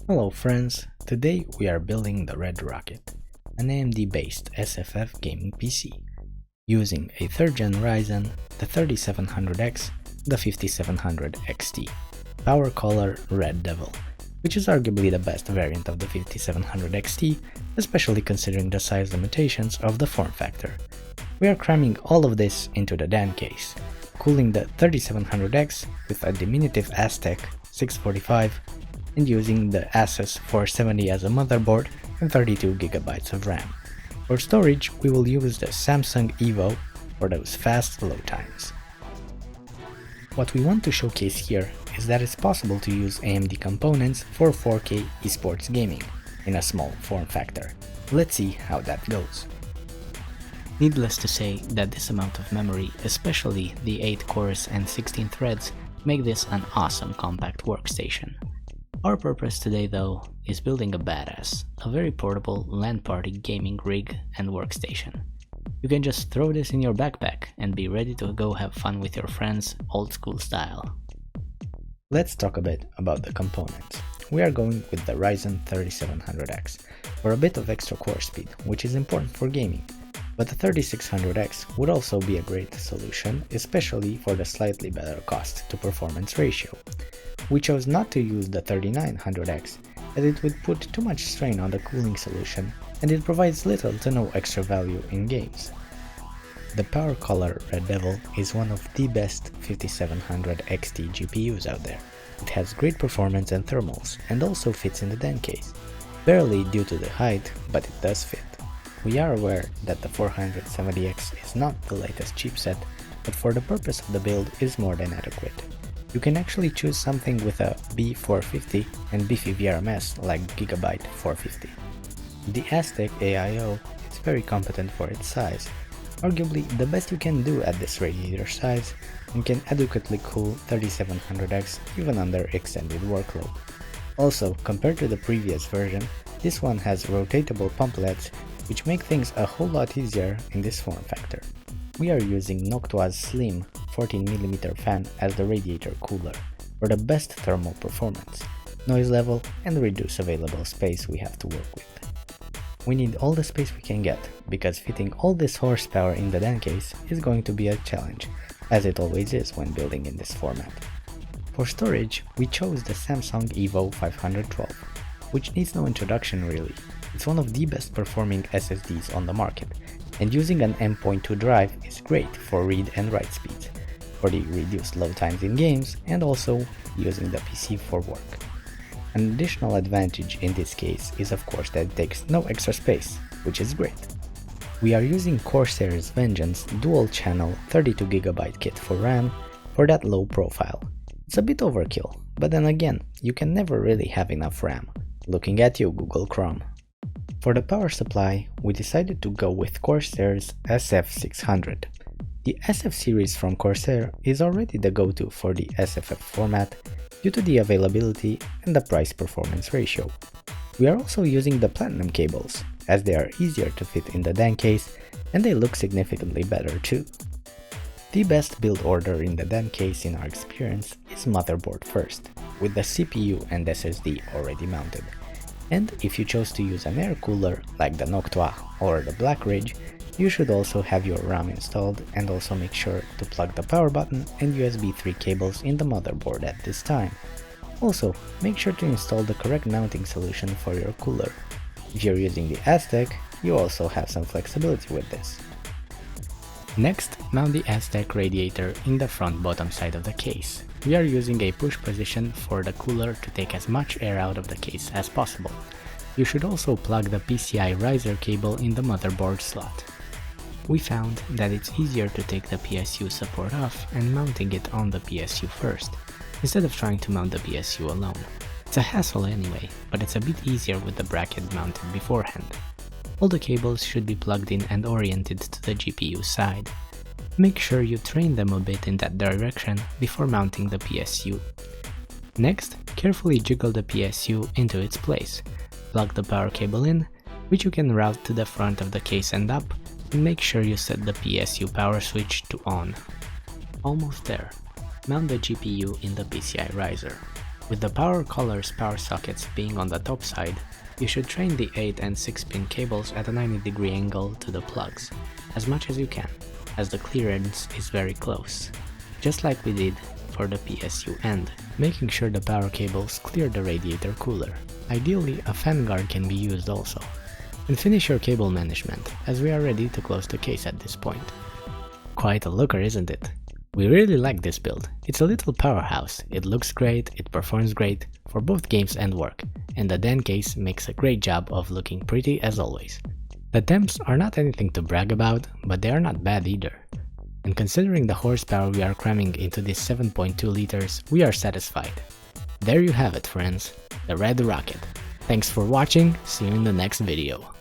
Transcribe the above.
Hello friends, today we are building the Red Rocket, an AMD-based SFF gaming PC, using a 3rd gen Ryzen, the 3700X, the 5700 XT, PowerColor Red Devil, which is arguably the best variant of the 5700 XT, especially considering the size limitations of the form factor. We are cramming all of this into the DAN case, cooling the 3700X with a diminutive Aztec 645 and using the Asus 470 as a motherboard and 32GB of RAM. For storage, we will use the Samsung Evo for those fast load times. What we want to showcase here is that it's possible to use AMD components for 4K esports gaming in a small form factor. Let's see how that goes. Needless to say that this amount of memory, especially the 8 cores and 16 threads, make this an awesome compact workstation. Our purpose today though is building a badass, a very portable LAN party gaming rig and workstation. You can just throw this in your backpack and be ready to go have fun with your friends old school style. Let's talk a bit about the components. We are going with the Ryzen 3700X for a bit of extra core speed, which is important for gaming, but the 3600X would also be a great solution, especially for the slightly better cost to performance ratio. We chose not to use the 3900X as it would put too much strain on the cooling solution and it provides little to no extra value in games. The PowerColor Red Devil is one of the best 5700 XT GPUs out there. It has great performance and thermals and also fits in the DAN case. Barely due to the height, but it does fit. We are aware that the 470X is not the latest chipset, but for the purpose of the build is more than adequate. You can actually choose something with a B450 and beefy VRMS like Gigabyte 450. The Aztec AIO is very competent for its size, arguably the best you can do at this radiator size, and can adequately cool 3700X even under extended workload. Also, compared to the previous version, this one has rotatable pumplets which make things a whole lot easier in this form factor. We are using Noctua's slim 14mm fan as the radiator cooler for the best thermal performance, noise level, and reduced available space we have to work with. We need all the space we can get, because fitting all this horsepower in the DAN case is going to be a challenge, as it always is when building in this format. For storage, we chose the Samsung Evo 512, which needs no introduction really. It's one of the best performing SSDs on the market, and using an M.2 drive is great for read and write speeds, for the reduced load times in games, and also using the PC for work. An additional advantage in this case is of course that it takes no extra space, which is great. We are using Corsair's Vengeance dual channel 32GB kit for RAM for that low profile. It's a bit overkill, but then again, you can never really have enough RAM. Looking at you, Google Chrome. For the power supply, we decided to go with Corsair's SF600. The SF series from Corsair is already the go-to for the SFF format due to the availability and the price-performance ratio. We are also using the Platinum cables, as they are easier to fit in the DAN case and they look significantly better too. The best build order in the DAN case in our experience is motherboard first, with the CPU and SSD already mounted. And if you chose to use an air cooler like the Noctua or the Black Ridge, you should also have your RAM installed and also make sure to plug the power button and USB 3 cables in the motherboard at this time. Also, make sure to install the correct mounting solution for your cooler. If you're using the Aztec, you also have some flexibility with this. Next, mount the Aztec radiator in the front bottom side of the case. We are using a push position for the cooler to take as much air out of the case as possible. You should also plug the PCI riser cable in the motherboard slot. We found that it's easier to take the PSU support off and mounting it on the PSU first, instead of trying to mount the PSU alone. It's a hassle anyway, but it's a bit easier with the bracket mounted beforehand. All the cables should be plugged in and oriented to the GPU side. Make sure you train them a bit in that direction before mounting the PSU. Next, carefully jiggle the PSU into its place. Plug the power cable in, which you can route to the front of the case and up, and make sure you set the PSU power switch to on. Almost there. Mount the GPU in the PCI riser. With the PowerColor's power sockets being on the top side, you should train the 8 and 6 pin cables at a 90-degree angle to the plugs, as much as you can, as the clearance is very close, just like we did for the PSU end, making sure the power cables clear the radiator cooler. Ideally, a fan guard can be used also. And finish your cable management, as we are ready to close the case at this point. Quite a looker, isn't it? We really like this build. It's a little powerhouse, it looks great, it performs great for both games and work, and the DEN case makes a great job of looking pretty as always. The temps are not anything to brag about, but they are not bad either. And considering the horsepower we are cramming into this 7.2 liters, we are satisfied. There you have it, friends, the Red Rocket. Thanks for watching, see you in the next video.